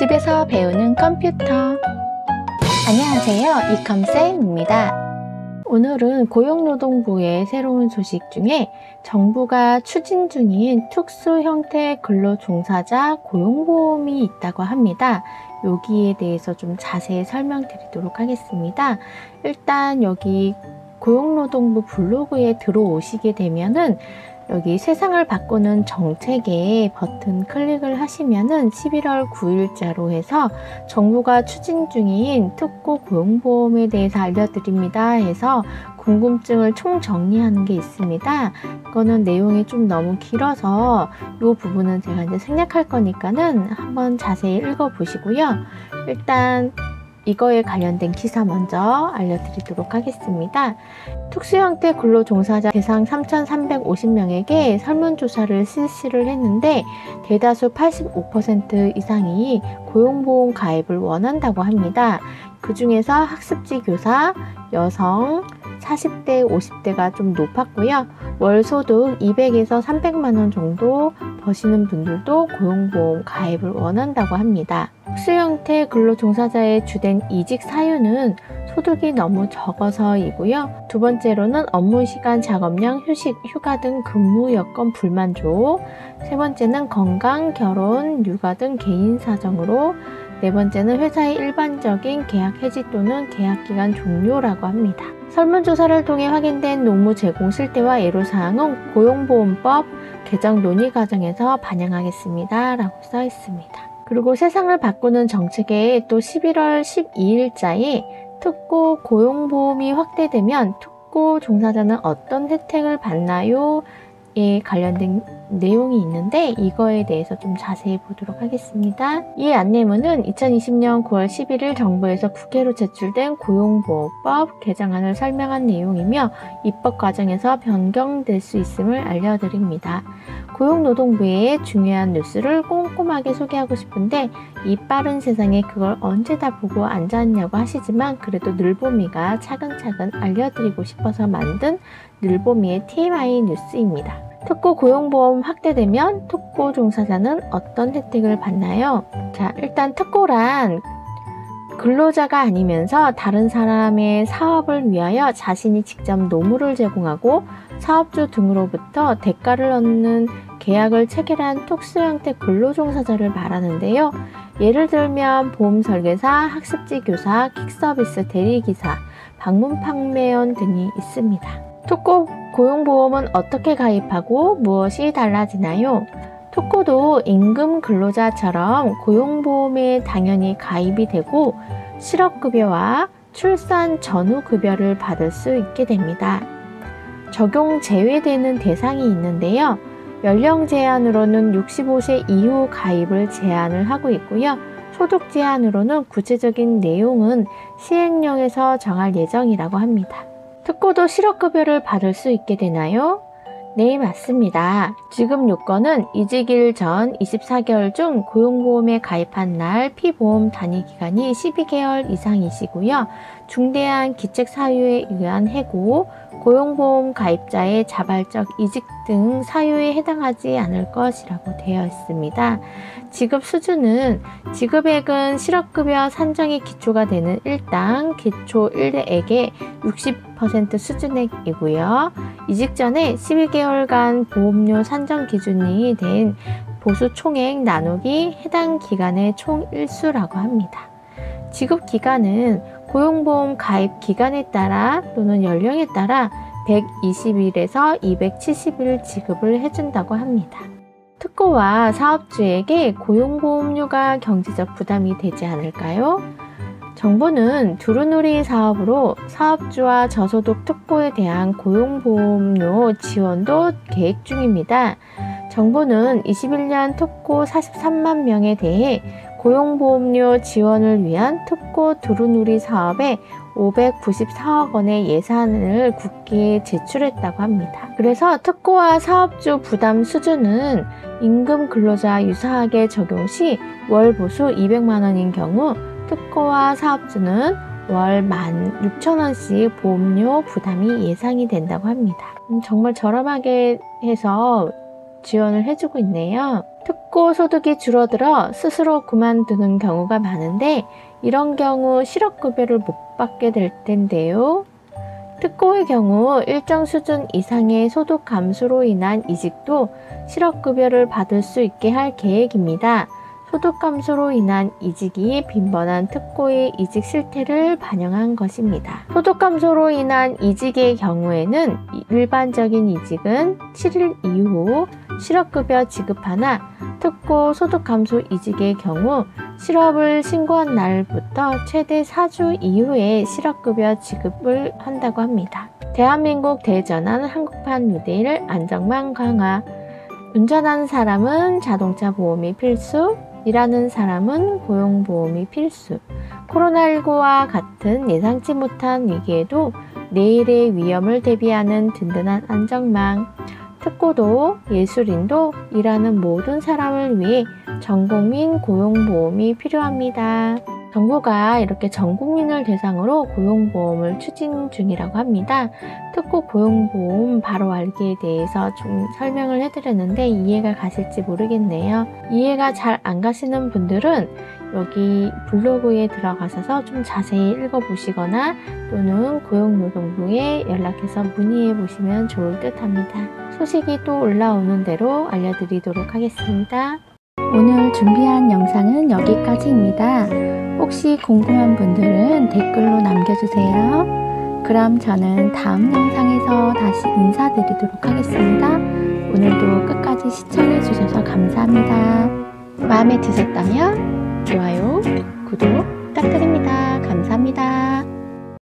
집에서 배우는 컴퓨터. 안녕하세요, 이컴쌤입니다. 오늘은 고용노동부의 새로운 소식 중에 정부가 추진 중인 특수 형태 근로종사자 고용보험이 있다고 합니다. 여기에 대해서 좀 자세히 설명드리도록 하겠습니다. 일단 여기 고용노동부 블로그에 들어오시게 되면은 여기 세상을 바꾸는 정책에 버튼 클릭을 하시면은 11월 9일자로 해서 정부가 추진 중인 특고 고용보험에 대해서 알려드립니다 해서 궁금증을 총정리하는 게 있습니다. 이거는 내용이 좀 너무 길어서 이 부분은 제가 이제 생략할 거니까는 한번 자세히 읽어보시고요. 일단 이거에 관련된 기사 먼저 알려드리도록 하겠습니다. 특수형태 근로종사자 대상 3,350명에게 설문조사를 실시를 했는데 대다수 85% 이상이 고용보험 가입을 원한다고 합니다. 그 중에서 학습지 교사, 여성, 40대, 50대가 좀 높았고요. 월 소득 200에서 300만 원 정도 버시는 분들도 고용보험 가입을 원한다고 합니다. 특수형태 근로종사자의 주된 이직 사유는 소득이 너무 적어서이고요. 두 번째로는 업무시간, 작업량, 휴식, 휴가 등 근무 여건 불만족. 세 번째는 건강, 결혼, 육아 등 개인 사정으로. 네 번째는 회사의 일반적인 계약 해지 또는 계약기간 종료라고 합니다. 설문조사를 통해 확인된 노무 제공 실태와 애로사항은 고용보험법 개정 논의 과정에서 반영하겠습니다 라고 써 있습니다. 그리고 세상을 바꾸는 정책에 또 11월 12일자에 특고 고용보험이 확대되면 특고 종사자는 어떤 혜택을 받나요? 에 관련된 내용이 있는데 이거에 대해서 좀 자세히 보도록 하겠습니다. 이 안내문은 2020년 9월 11일 정부에서 국회로 제출된 고용보호법 개정안을 설명한 내용이며 입법 과정에서 변경될 수 있음을 알려드립니다. 고용노동부의 중요한 뉴스를 꼼꼼하게 소개하고 싶은데 이 빠른 세상에 그걸 언제 다 보고 앉았냐고 하시지만 그래도 늘보미가 차근차근 알려드리고 싶어서 만든 늘보미의 TMI 뉴스입니다. 특고 고용보험 확대되면 특고 종사자는 어떤 혜택을 받나요? 자, 일단 특고란 근로자가 아니면서 다른 사람의 사업을 위하여 자신이 직접 노무를 제공하고 사업주 등으로부터 대가를 얻는 계약을 체결한 특수형태 근로종사자를 말하는데요. 예를 들면 보험 설계사, 학습지 교사, 킥서비스 대리기사, 방문 판매원 등이 있습니다. 특고 고용보험은 어떻게 가입하고 무엇이 달라지나요? 특고도 임금 근로자처럼 고용보험에 당연히 가입이 되고 실업급여와 출산 전후 급여를 받을 수 있게 됩니다. 적용 제외되는 대상이 있는데요. 연령 제한으로는 65세 이후 가입을 제한을 하고 있고요. 소득 제한으로는 구체적인 내용은 시행령에서 정할 예정이라고 합니다. 특고도 실업급여를 받을 수 있게 되나요? 네, 맞습니다. 지급 요건은 이직일 전 24개월 중 고용보험에 가입한 날 피보험 단위기간이 12개월 이상이시고요. 중대한 기책 사유에 의한 해고, 고용보험 가입자의 자발적 이직 등 사유에 해당하지 않을 것이라고 되어 있습니다. 지급 수준은 지급액은 실업급여 산정이 기초가 되는 일당 기초 1액의 60% 수준액이고요. 이직 전에 12개월간 보험료 산정 기준이 된 보수 총액 나누기 해당 기간의 총 일수라고 합니다. 지급 기간은 고용보험 가입 기간에 따라 또는 연령에 따라 120일에서 270일 지급을 해준다고 합니다. 특고와 사업주에게 고용보험료가 경제적 부담이 되지 않을까요? 정부는 두루누리 사업으로 사업주와 저소득 특고에 대한 고용보험료 지원도 계획 중입니다. 정부는 21년 특고 43만 명에 대해 고용보험료 지원을 위한 특고 두루누리 사업에 594억 원의 예산을 국회에 제출했다고 합니다. 그래서 특고와 사업주 부담 수준은 임금 근로자 유사하게 적용 시 월 보수 200만 원인 경우 특고와 사업주는 월 16,000원씩 보험료 부담이 예상이 된다고 합니다. 정말 저렴하게 해서 지원을 해주고 있네요. 특고 소득이 줄어들어 스스로 그만두는 경우가 많은데 이런 경우 실업급여를 못 받게 될 텐데요. 특고의 경우 일정 수준 이상의 소득 감소로 인한 이직도 실업급여를 받을 수 있게 할 계획입니다. 소득 감소로 인한 이직이 빈번한 특고의 이직 실태를 반영한 것입니다. 소득 감소로 인한 이직의 경우에는 일반적인 이직은 7일 이후 실업급여 지급하나 특고 소득 감소 이직의 경우 실업을 신고한 날부터 최대 4주 이후에 실업급여 지급을 한다고 합니다. 대한민국 대전환 한국판 모델 안전망 강화. 운전하는 사람은 자동차 보험이 필수, 일하는 사람은 고용보험이 필수. 코로나19와 같은 예상치 못한 위기에도 내일의 위험을 대비하는 든든한 안전망. 특고도 예술인도 일하는 모든 사람을 위해 전국민 고용보험이 필요합니다. 정부가 이렇게 전국민을 대상으로 고용보험을 추진 중이라고 합니다. 특고 고용보험 바로 알기에 대해서 좀 설명을 해드렸는데 이해가 가실지 모르겠네요. 이해가 잘 안 가시는 분들은 여기 블로그에 들어가셔서 좀 자세히 읽어보시거나 또는 고용노동부에 연락해서 문의해 보시면 좋을 듯 합니다. 소식이 또 올라오는 대로 알려드리도록 하겠습니다. 오늘 준비한 영상은 여기까지입니다. 혹시 궁금한 분들은 댓글로 남겨주세요. 그럼 저는 다음 영상에서 다시 인사드리도록 하겠습니다. 오늘도 끝까지 시청해주셔서 감사합니다. 마음에 드셨다면 좋아요, 구독 부탁드립니다. 감사합니다.